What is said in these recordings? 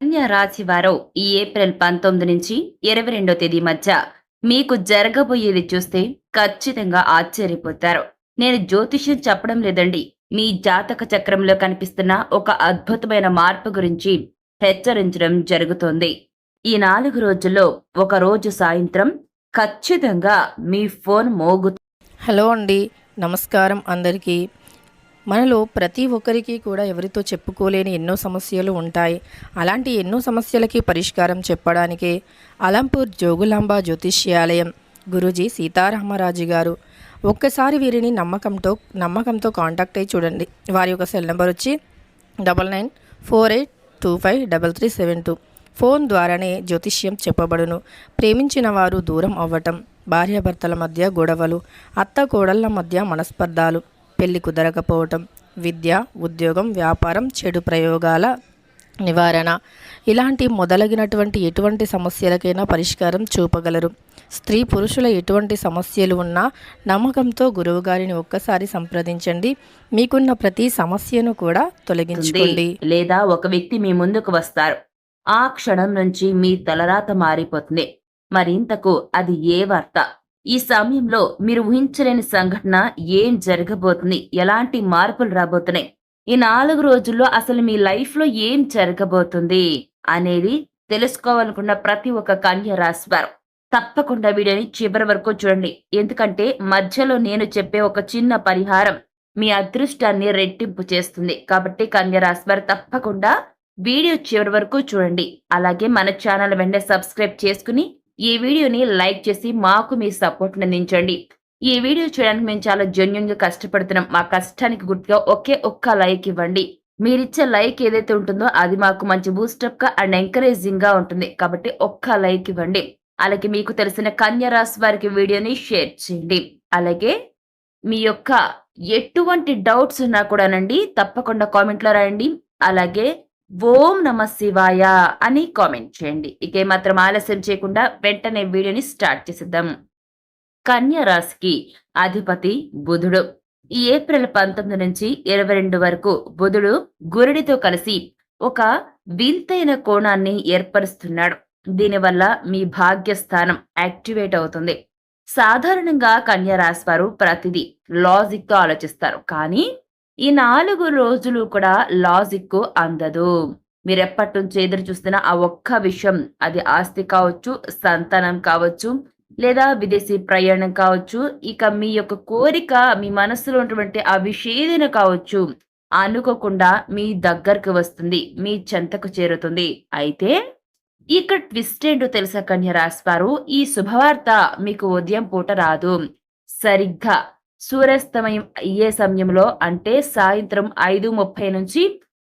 కన్యా రాశి వారు ఈ ఏప్రిల్ 19 నుంచి 22 తేదీ మధ్య మీకు జరగబోయేది చూస్తే ఖచ్చితంగా ఆశ్చర్యపోతారు. నేను జ్యోతిష్యం చెప్పడం లేదండి. మీ జాతక చక్రంలో కనిపిస్తున్న ఒక అద్భుతమైన మార్పు గురించి హెచ్చరించడం జరుగుతోంది. ఈ 4 రోజుల్లో ఒక రోజు సాయంత్రం ఖచ్చితంగా మీ ఫోన్ హలో అండి, నమస్కారం అందరికీ. మనలో ప్రతి ఒక్కరికి కూడా ఎవరితో చెప్పుకోలేని ఎన్నో సమస్యలు ఉంటాయి. అలాంటి ఎన్నో సమస్యలకి పరిష్కారం చెప్పడానికి అలంపూర్ జోగులాంబ జ్యోతిష్యాలయం గురూజీ సీతారామరాజు గారు. ఒక్కసారి వీరిని నమ్మకంతో కాంటాక్ట్ అయ్యి చూడండి. వారి యొక్క సెల్ నెంబర్ వచ్చి 9948253372. ఫోన్ ద్వారానే జ్యోతిష్యం చెప్పబడును. ప్రేమించిన వారు దూరం అవ్వటం, భార్యాభర్తల మధ్య గొడవలు, అత్త కోడళ్ల మధ్య మనస్పర్ధాలు, పెళ్లి కుదరకపోవటం, విద్య, ఉద్యోగం, వ్యాపారం, చెడు ప్రయోగాల నివారణ, ఇలాంటి మొదలగినటువంటి ఎటువంటి సమస్యలకైనా పరిష్కారం చూపగలరు. స్త్రీ పురుషుల ఎటువంటి సమస్యలు ఉన్నా నమ్మకంతో గురువుగారిని ఒక్కసారి సంప్రదించండి. మీకున్న ప్రతి సమస్యను కూడా తొలగించుకోండి. లేదా ఒక వ్యక్తి మీ ముందుకు వస్తారు. ఆ క్షణం నుంచి మీ తలరాత మారిపోతుంది. మరింతకు అది ఏ వార్త? ఈ సమయంలో మీరు ఊహించలేని సంఘటన ఏం జరగబోతుంది, ఎలాంటి మార్పులు రాబోతున్నాయి, ఈ 4 రోజుల్లో అసలు మీ లైఫ్లో ఏం జరగబోతుంది అనేది తెలుసుకోవాలనుకున్న ప్రతి ఒక్క కన్య రాశి వారు తప్పకుండా వీడియోని చివరి వరకు చూడండి. ఎందుకంటే మధ్యలో నేను చెప్పే ఒక చిన్న పరిహారం మీ అదృష్టాన్ని రెట్టింపు చేస్తుంది. కాబట్టి కన్య రాశి వారు తప్పకుండా వీడియో చివరి వరకు చూడండి. అలాగే మన ఛానల్ వెంటనే సబ్స్క్రైబ్ చేసుకుని ఈ వీడియోని లైక్ చేసి మాకు మీ సపోర్ట్ అందించండి. ఈ వీడియో చేయడానికి మేము చాలా జెన్యూన్ గా కష్టపడుతున్నాం. మా కష్టానికి గుర్తుగా ఒకే ఒక్క లైక్ ఇవ్వండి. మీరిచ్చే లైక్ ఏదైతే ఉంటుందో అది మాకు మంచి బూస్టప్ గా అండ్ ఎంకరేజింగ్ గా ఉంటుంది. కాబట్టి ఒక్క లైక్ ఇవ్వండి. అలాగే మీకు తెలిసిన కన్యా రాశి వారికి వీడియోని షేర్ చేయండి. అలాగే మీ యొక్క ఎటువంటి డౌట్స్ ఉన్నా కూడానండి తప్పకుండా కామెంట్లో రాయండి. అలాగే ఓం నమ శివాయ అని కామెంట్ చేయండి. ఇక మాత్రం ఆలస్యం చేయకుండా వెంటనే వీడియోని స్టార్ట్ చేసేద్దాం. కన్యా రాశికి అధిపతి బుధుడు. ఈ ఏప్రిల్ 19 నుంచి 22 వరకు బుధుడు గురుడితో కలిసి ఒక వింతైన కోణాన్ని ఏర్పరుస్తున్నాడు. దీనివల్ల మీ భాగ్యస్థానం యాక్టివేట్ అవుతుంది. సాధారణంగా కన్యా రాశి వారు ప్రతిదీ లాజిక్ తో ఆలోచిస్తారు. కానీ ఈ 4 రోజులు కూడా లాజిక్ అందదు. మీరెప్పటి నుంచి ఎదురు చూస్తున్న ఆ ఒక్క విషయం, అది ఆస్తి కావచ్చు, సంతానం కావచ్చు, లేదా విదేశీ ప్రయాణం కావచ్చు, ఇక మీ యొక్క కోరిక, మీ మనసులో ఉన్నటువంటి ఆ విషేదన కావచ్చు, అనుకోకుండా మీ దగ్గరకు వస్తుంది, మీ చెంతకు చేరుతుంది. అయితే ఇక్కడ ట్విస్ట్ ఏంటో తెలుసా కన్యా రాశి వారు? ఈ శుభవార్త మీకు ఉదయం పూట రాదు. సరిగ్గా సూర్యాస్తమయం అయ్యే సమయంలో, అంటే సాయంత్రం 5:30 నుంచి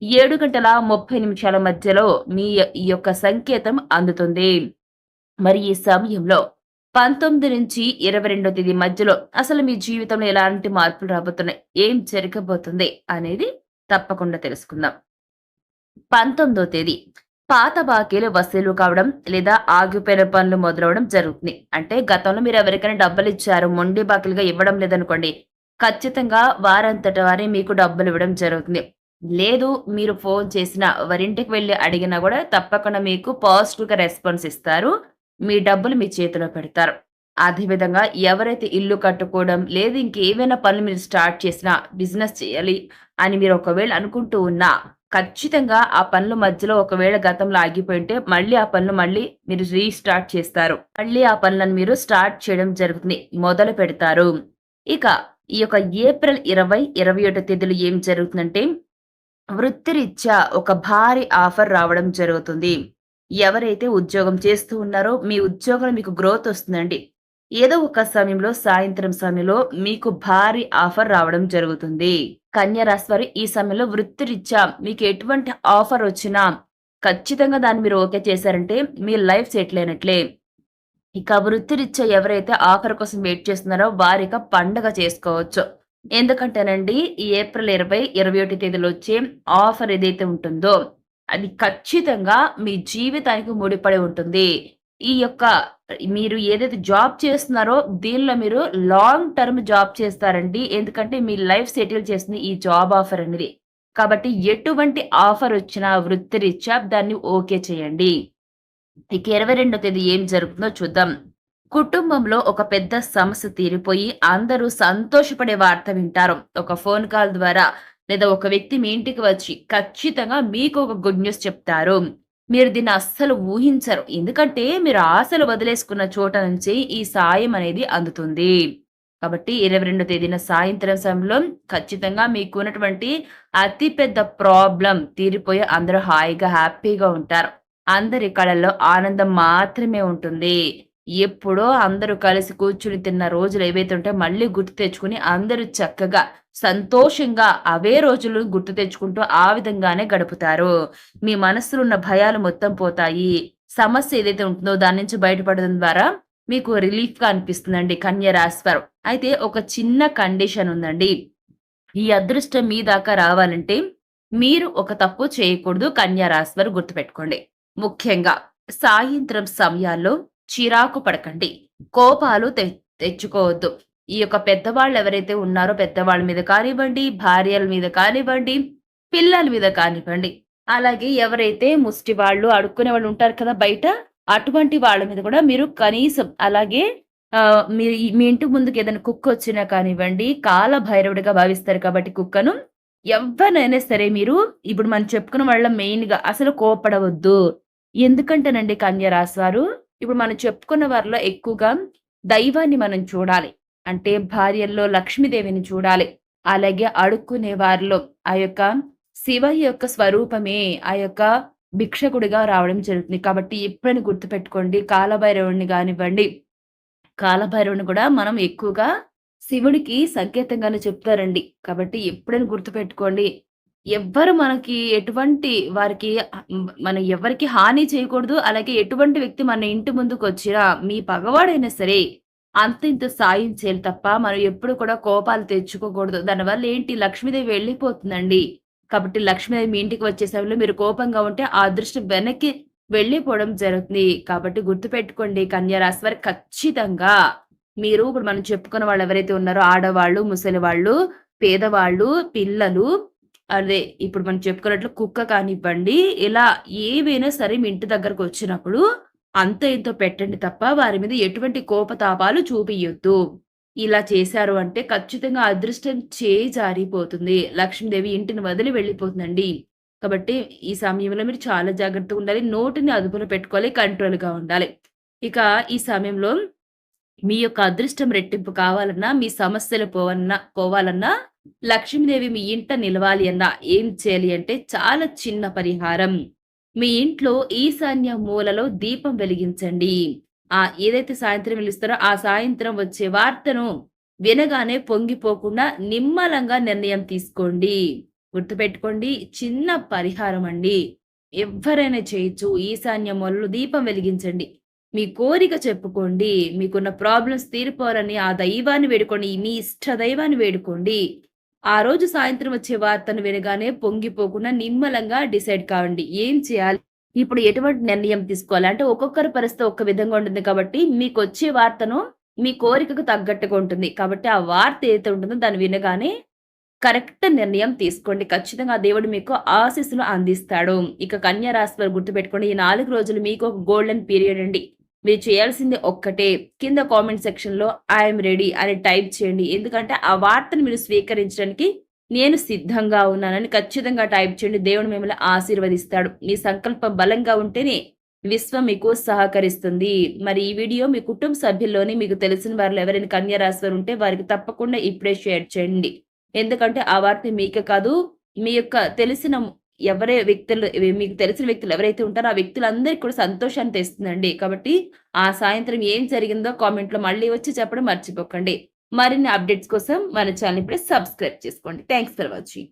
7:30 మధ్యలో మీ ఈ యొక్క సంకేతం అందుతుంది. మరి ఈ సమయంలో 19 నుంచి 22 తేదీ మధ్యలో అసలు మీ జీవితంలో ఎలాంటి మార్పులు రాబోతున్నాయి, ఏం జరగబోతుంది అనేది తప్పకుండా తెలుసుకుందాం. 19వ తేదీ పాత బాకీలు వసూలు కావడం లేదా ఆగిపోయిన పనులు మొదలవడం జరుగుతుంది. అంటే గతంలో మీరు ఎవరికైనా డబ్బులు ఇచ్చారు, మొండి బాకీలుగా ఇవ్వడం లేదనుకోండి, ఖచ్చితంగా వారంతట వారే మీకు డబ్బులు ఇవ్వడం జరుగుతుంది. లేదు మీరు ఫోన్ చేసినా, వారింటికి వెళ్ళి అడిగినా కూడా తప్పకుండా మీకు పాజిటివ్గా రెస్పాన్స్ ఇస్తారు. మీ డబ్బులు మీ చేతిలో పెడతారు. అదేవిధంగా ఎవరైతే ఇల్లు కట్టుకోవడం లేదు ఇంకేమైనా పనులు మీరు స్టార్ట్ చేసినా, బిజినెస్ చేయాలి అని మీరు ఒకవేళ అనుకుంటూ ఉన్నా, ఖచ్చితంగా ఆ పనులు మధ్యలో ఒకవేళ గతంలో ఆగిపోయింటే మళ్ళీ ఆ పనులు మళ్ళీ మీరు రీస్టార్ట్ చేస్తారు. మళ్ళీ ఆ పనులను మీరు స్టార్ట్ చేయడం జరుగుతుంది, మొదలు పెడతారు. ఇక ఈ యొక్క ఏప్రిల్ 20, 21 తేదీలు ఏం జరుగుతుందంటే, వృత్తిరీత్యా ఒక భారీ ఆఫర్ రావడం జరుగుతుంది. ఎవరైతే ఉద్యోగం చేస్తూ ఉన్నారో మీ ఉద్యోగంలో మీకు గ్రోత్ వస్తుందండి. ఏదో ఒక సమయంలో సాయంత్రం సమయంలో మీకు భారీ ఆఫర్ రావడం జరుగుతుంది. కన్యా రాశి వారు ఈ సమయంలో వృత్తిరీత్యా మీకు ఎటువంటి ఆఫర్ వచ్చినా ఖచ్చితంగా దాన్ని మీరు ఓకే చేశారంటే మీ లైఫ్ సెటిల్ అయినట్లే. ఇక వృత్తిరీత్యా ఎవరైతే ఆఫర్ కోసం వెయిట్ చేస్తున్నారో వారిక పండగ చేసుకోవచ్చు. ఎందుకంటేనండి ఈ ఏప్రిల్ 20, 21 తేదీలో వచ్చే ఆఫర్ ఏదైతే ఉంటుందో అది ఖచ్చితంగా మీ జీవితానికి ముడిపడి ఉంటుంది. ఈ యొక్క మీరు ఏదైతే జాబ్ చేస్తున్నారో దీనిలో మీరు లాంగ్ టర్మ్ జాబ్ చేస్తారండి. ఎందుకంటే మీ లైఫ్ సెటిల్ చేస్తుంది ఈ జాబ్ ఆఫర్ అనేది. కాబట్టి ఎటువంటి ఆఫర్ వచ్చినా వృత్తిరీత్యా దాన్ని ఓకే చేయండి. ఇక 22వ తేదీ ఏం జరుగుతుందో చూద్దాం. కుటుంబంలో ఒక పెద్ద సమస్య తీరిపోయి అందరూ సంతోషపడే వార్త వింటారు. ఒక ఫోన్ కాల్ ద్వారా లేదా ఒక వ్యక్తి మీ ఇంటికి వచ్చి ఖచ్చితంగా మీకు ఒక గుడ్ న్యూస్ చెప్తారు. మీరు దీన్ని అస్సలు ఊహించరు. ఎందుకంటే మీరు ఆశలు వదిలేసుకున్న చోట నుంచి ఈ సాయం అనేది అందుతుంది. కాబట్టి 22వ తేదీన సాయంత్రం సమయంలో ఖచ్చితంగా మీకున్నటువంటి అతి పెద్ద ప్రాబ్లమ్ తీరిపోయి అందరూ హాయిగా, హ్యాపీగా ఉంటారు. అందరి కళల్లో ఆనందం మాత్రమే ఉంటుంది. ఎప్పుడో అందరూ కలిసి కూర్చుని తిన్న రోజులు ఏవైతే ఉంటాయో మళ్ళీ గుర్తు తెచ్చుకొని అందరూ చక్కగా, సంతోషంగా అవే రోజులు గుర్తు తెచ్చుకుంటూ ఆ విధంగానే గడుపుతారు. మీ మనసులో ఉన్న భయాలు మొత్తం పోతాయి. సమస్య ఏదైతే ఉంటుందో దాని నుంచి బయటపడడం ద్వారా మీకు రిలీఫ్‌గా అనిపిస్తుందండి కన్య రాశివారు. అయితే ఒక చిన్న కండిషన్ ఉందండి. ఈ అదృష్టం మీ దాకా రావాలంటే మీరు ఒక తప్పు చేయకూడదు కన్యా రాశివారు గుర్తుపెట్టుకోండి. ముఖ్యంగా సాయంత్రం సమయాల్లో చిరాకు పడకండి. కోపాలు తెచ్చుకోవద్దు. ఈ యొక్క పెద్దవాళ్ళు ఎవరైతే ఉన్నారో పెద్దవాళ్ళ మీద కానివ్వండి, భార్యల మీద కానివ్వండి, పిల్లల మీద కానివ్వండి, అలాగే ఎవరైతే ముష్టి వాళ్ళు, అడుక్కునే వాళ్ళు ఉంటారు కదా బయట, అటువంటి వాళ్ళ మీద కూడా మీరు కనీసం అలాగే మీరు మీ ఇంటి ముందుకు ఏదైనా కుక్కొచ్చినా కానివ్వండి, కాలభైరవుడిగా భావిస్తారు కాబట్టి కుక్కను, ఎవ్వరినైనా సరే మీరు ఇప్పుడు మనం చెప్పుకున్న వాళ్ళ మెయిన్‌గా అసలు కోప్పడవద్దు. ఎందుకంటేనండి కన్య రాశివారు, ఇప్పుడు మనం చెప్పుకున్న వారిలో ఎక్కువగా దైవాన్ని మనం చూడాలి. అంటే భార్యల్లో లక్ష్మీదేవిని చూడాలి. అలాగే అడుక్కునే వారిలో ఆ యొక్క శివయ్య యొక్క స్వరూపమే ఆ యొక్క భిక్షకుడిగా రావడం జరుగుతుంది. కాబట్టి ఎప్పుడైనా గుర్తుపెట్టుకోండి కాలభైరవుడిని గానివ్వండి, కాలభైరవుడిని కూడా మనం ఎక్కువగా శివుడికి సంకేతంగానే చెప్తారండి. కాబట్టి ఎప్పుడైనా గుర్తుపెట్టుకోండి. ఎవ్వరు మనకి ఎటువంటి వారికి మనం ఎవ్వరికీ హాని చేయకూడదు. అలాగే ఎటువంటి వ్యక్తి మన ఇంటి ముందుకొచ్చినా మీ పగవాడైనా సరే అంత ఇంత సాయం చేయాలి తప్ప మనం ఎప్పుడు కూడా కోపాలు తెచ్చుకోకూడదు. దానివల్ల ఏంటి లక్ష్మీదేవి వెళ్ళిపోతుందండి. కాబట్టి లక్ష్మీదేవి మీ ఇంటికి వచ్చే సమయంలో మీరు కోపంగా ఉంటే ఆ అదృష్టం వెనక్కి వెళ్ళిపోవడం జరుగుతుంది. కాబట్టి గుర్తుపెట్టుకోండి కన్యా రాశి వారు ఖచ్చితంగా మీరు ఇప్పుడు మనం చెప్పుకున్న వాళ్ళు ఎవరైతే ఉన్నారో ఆడవాళ్ళు, ముసలివాళ్ళు, పేదవాళ్ళు, పిల్లలు అదే ఇప్పుడు మనం చెప్పుకున్నట్లు కుక్క కానివ్వండి, ఇలా ఏవైనా సరే మీ ఇంటి దగ్గరకొచ్చినప్పుడు అంతో ఇంతో పెట్టండి తప్ప వారి మీద ఎటువంటి కోపతాపాలు చూపియొద్దు. ఇలా చేశారు అంటే ఖచ్చితంగా అదృష్టం చేజారిపోతుంది. లక్ష్మీదేవి ఇంటిని వదిలి వెళ్ళిపోతుందండి. కాబట్టి ఈ సమయంలో మీరు చాలా జాగ్రత్తగా ఉండాలి. నోటిని అదుపులో పెట్టుకోవాలి. కంట్రోల్‌గా ఉండాలి. ఇక ఈ సమయంలో మీ యొక్క అదృష్టం రెట్టింపు కావాలన్నా, మీ సమస్యలు పోవాలన్నా, లక్ష్మీదేవి మీ ఇంట నిలవాలి అన్నా ఏం చేయాలి అంటే చాలా చిన్న పరిహారం. మీ ఇంట్లో ఈశాన్య మూలలో దీపం వెలిగించండి. ఏదైతే సాయంత్రం వెలిగిస్తారో ఆ సాయంత్రం వచ్చే వార్తను వినగానే పొంగిపోకుండా నిమ్మలంగా నిర్ణయం తీసుకోండి. గుర్తుపెట్టుకోండి చిన్న పరిహారం అండి. ఎవ్వరైనా చేయొచ్చు. ఈశాన్య మూలలో దీపం వెలిగించండి. మీ కోరిక చెప్పుకోండి. మీకున్న ప్రాబ్లమ్స్ తీరిపోవాలని ఆ దైవాన్ని వేడుకోండి. మీ ఇష్ట దైవాన్ని వేడుకోండి. ఆ రోజు సాయంత్రం వచ్చే వార్తను వినగానే పొంగిపోకుండా నిమ్మలంగా డిసైడ్ కావండి. ఏం చేయాలి? ఇప్పుడు ఎటువంటి నిర్ణయం తీసుకోవాలి? అంటే ఒక్కొక్కరి పరిస్థితి ఒక్క విధంగా ఉంటుంది కాబట్టి మీకొచ్చే వార్తను మీ కోరికకు తగ్గట్టుగా ఉంటుంది. కాబట్టి ఆ వార్త ఏదైతే ఉంటుందో దాన్ని వినగానే కరెక్ట్ నిర్ణయం తీసుకోండి. ఖచ్చితంగా ఆ దేవుడు మీకు ఆశీస్సులు అందిస్తాడు. ఇక కన్యా రాశి వారు గుర్తుపెట్టుకోండి. ఈ 4 రోజులు మీకు ఒక గోల్డెన్ పీరియడ్ అండి. మీరు చేయాల్సింది ఒక్కటే కింద కామెంట్ సెక్షన్‌లో ఐయామ్ రెడీ అని టైప్ చేయండి. ఎందుకంటే ఆ వార్తను మీరు స్వీకరించడానికి నేను సిద్ధంగా ఉన్నానని ఖచ్చితంగా టైప్ చేయండి. దేవుడు మిమ్మల్ని ఆశీర్వదిస్తాడు. మీ సంకల్పం బలంగా ఉంటేనే విశ్వం మీకు సహకరిస్తుంది. మరి ఈ వీడియో మీ కుటుంబ సభ్యుల్లోని మీకు తెలిసిన వారిలో ఎవరైనా కన్యా రాశి వారు ఉంటే వారికి తప్పకుండా ఇప్పుడే షేర్ చేయండి. ఎందుకంటే ఆ వార్త మీకే కాదు మీ యొక్క తెలిసిన మీకు తెలిసిన వ్యక్తులు ఎవరైతే ఉంటారో ఆ వ్యక్తులందరికీ కూడా సంతోషాన్ని తెస్తుందండి. కాబట్టి ఆ సాయంత్రం ఏం జరిగిందో కామెంట్‌లో మళ్ళీ వచ్చి చెప్పడం మర్చిపోకండి. మరిన్ని అప్డేట్స్ కోసం మన ఛానెల్ ఇప్పుడే సబ్స్క్రైబ్ చేసుకోండి. Thanks for watching.